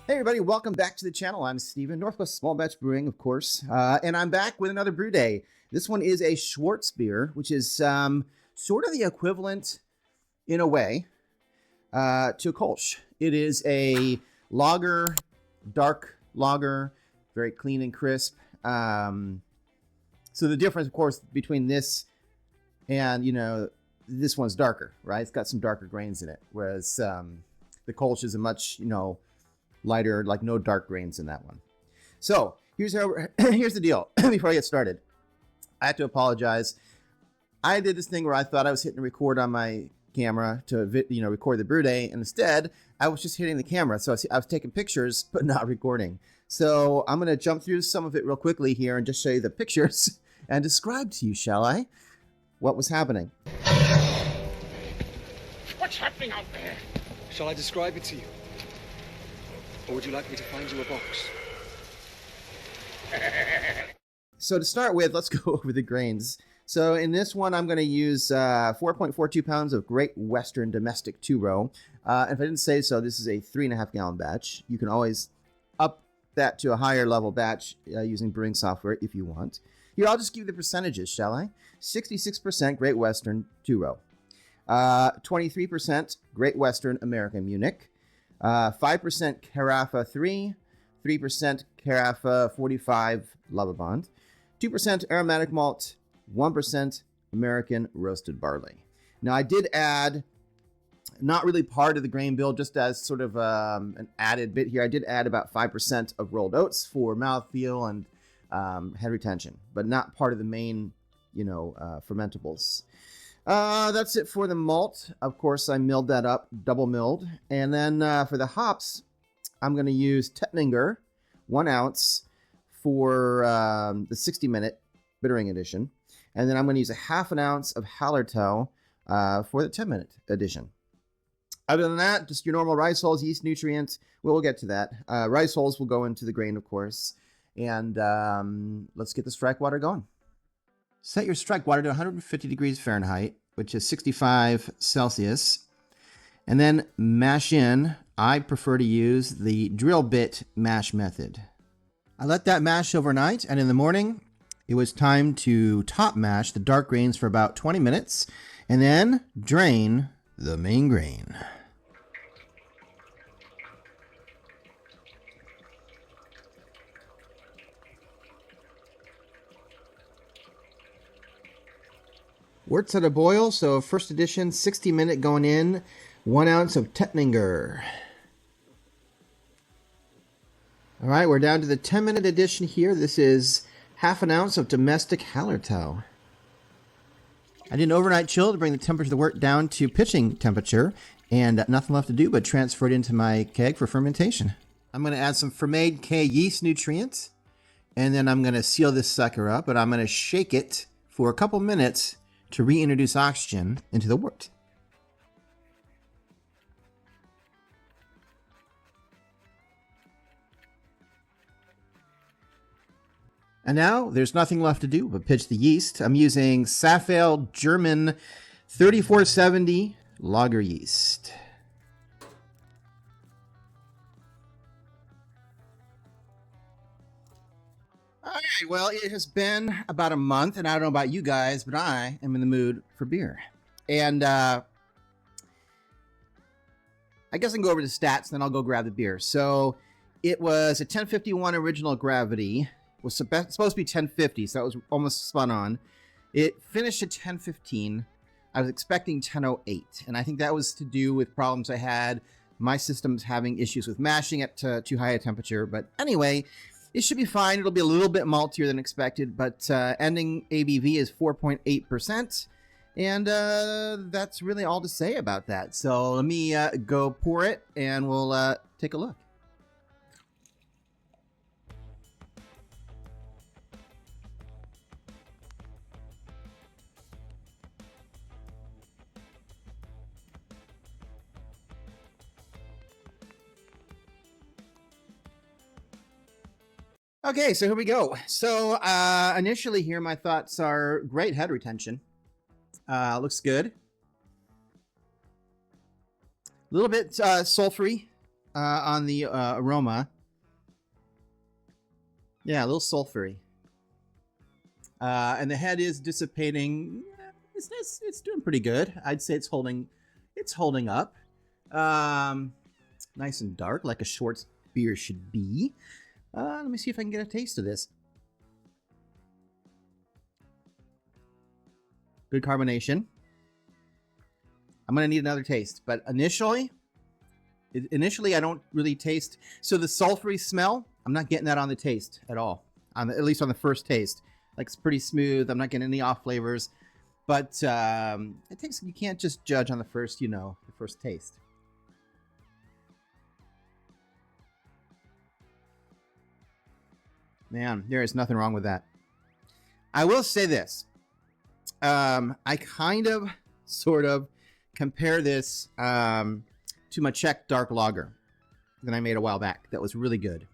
Hey everybody, welcome back to the channel. I'm Steven, Northwest Small Batch Brewing, of course, and I'm back with another brew day. This one is a Schwarzbier, which is sort of the equivalent, in a way, to a Kolsch. It is a lager, dark lager, very clean and crisp. So the difference, of course, between this and, this one's darker, right? It's got some darker grains in it, whereas the Kolsch is a much, lighter, like no dark grains in that one. So here's the deal. Before I get started, I have to apologize. I did this thing where I thought I was hitting record on my camera to record the brew day, and instead I was just hitting the camera. So I was taking pictures but not recording. So I'm going to jump through some of it real quickly here and just show you the pictures and describe to you, shall I, what was happening. What's happening out there? Shall I describe it to you? Or would you like me to find you a box? So to start with, let's go over the grains. So in this one, I'm going to use 4.42 pounds of Great Western Domestic 2-row. If I didn't say so, this is a 3.5 gallon batch. You can always up that to a higher level batch using brewing software if you want. Here, I'll just give you the percentages, shall I? 66% Great Western 2-row. 23% Great Western American Munich. 5% Carafa III, 3% Carafa 45 Lovibond, 2% aromatic malt, 1% American roasted barley. Now I did add, not really part of the grain bill, just as sort of an added bit here, I did add about 5% of rolled oats for mouthfeel and head retention, but not part of the main, fermentables. That's it for the malt. Of course, I milled that up, double milled. And then for the hops, I'm going to use Tettnanger, 1 ounce for the 60-minute bittering edition. And then I'm going to use a half an ounce of Hallertau for the 10-minute edition. Other than that, just your normal rice hulls, yeast nutrients. We'll get to that. Rice hulls will go into the grain, of course. And let's get the strike water going. Set your strike water to 150 degrees Fahrenheit, which is 65 Celsius, and then mash in. I prefer to use the drill bit mash method. I let that mash overnight, and in the morning, it was time to top mash the dark grains for about 20 minutes, and then drain the main grain. Wort's at a boil, so first edition, 60-minute going in, 1 ounce of Tettnanger. All right, we're down to the 10-minute edition here. This is half an ounce of domestic Hallertau. I did an overnight chill to bring the temperature of the wort down to pitching temperature, and nothing left to do but transfer it into my keg for fermentation. I'm going to add some Fermented K yeast nutrients, and then I'm going to seal this sucker up, but I'm going to shake it for a couple minutes to reintroduce oxygen into the wort. And now there's nothing left to do but pitch the yeast. I'm using Safale German 3470 lager yeast. All right, well, it has been about a month, and I don't know about you guys, but I am in the mood for beer. And I guess I can go over the stats, then I'll go grab the beer. So it was a 1051 original gravity. It was supposed to be 1050, so that was almost spot on. It finished at 1015. I was expecting 1008, and I think that was to do with problems I had. My system's having issues with mashing at too high a temperature, but anyway, it should be fine. It'll be a little bit maltier than expected, but ending ABV is 4.8%. And that's really all to say about that. So let me go pour it, and we'll take a look. Okay, so here we go. So initially here, my thoughts are great head retention. Looks good. A little bit sulfury, on the aroma. Yeah, a little sulfury. And the head is dissipating. It's doing pretty good. I'd say it's holding up. Nice and dark, like a Schwarzbier should be. Let me see if I can get a taste of this. Good carbonation. I'm gonna need another taste, but initially I don't really taste. So the sulfury smell, I'm not getting that on the taste at all. At least on the first taste, like it's pretty smooth. I'm not getting any off flavors, but it takes. You can't just judge on the first, the first taste. Man, there is nothing wrong with that. I will say this. I kind of, sort of, compare this to my Czech dark lager that I made a while back. That was really good.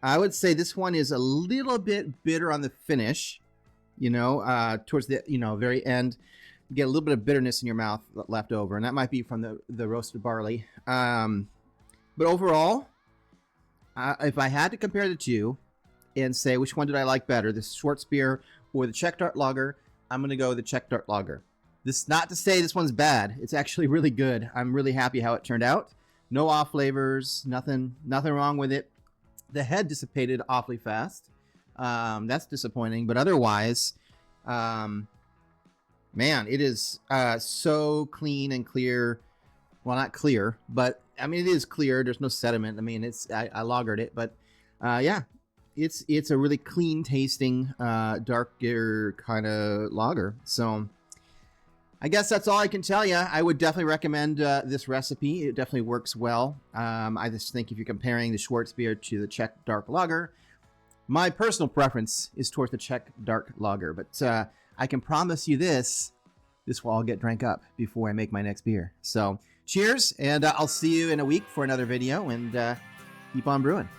I would say this one is a little bit bitter on the finish. Towards the very end, you get a little bit of bitterness in your mouth left over, and that might be from the roasted barley. But overall, if I had to compare the two and say which one did I like better, the Schwarzbier or the Czech dark lager, I'm going to go with the Czech dark lager. This not to say this one's bad. It's actually really good. I'm really happy how it turned out. No off flavors, nothing wrong with it. The head dissipated awfully fast. That's disappointing, but otherwise, man, it is so clean and clear. Well, not clear, but I mean, it is clear. There's no sediment. I mean, I lagered it, but yeah, it's a really clean tasting, darker kind of lager. So I guess that's all I can tell you. I would definitely recommend this recipe. It definitely works well. I just think if you're comparing the Schwarzbier to the Czech dark lager, my personal preference is towards the Czech dark lager. But I can promise you this will all get drank up before I make my next beer. So cheers, and I'll see you in a week for another video, and keep on brewing.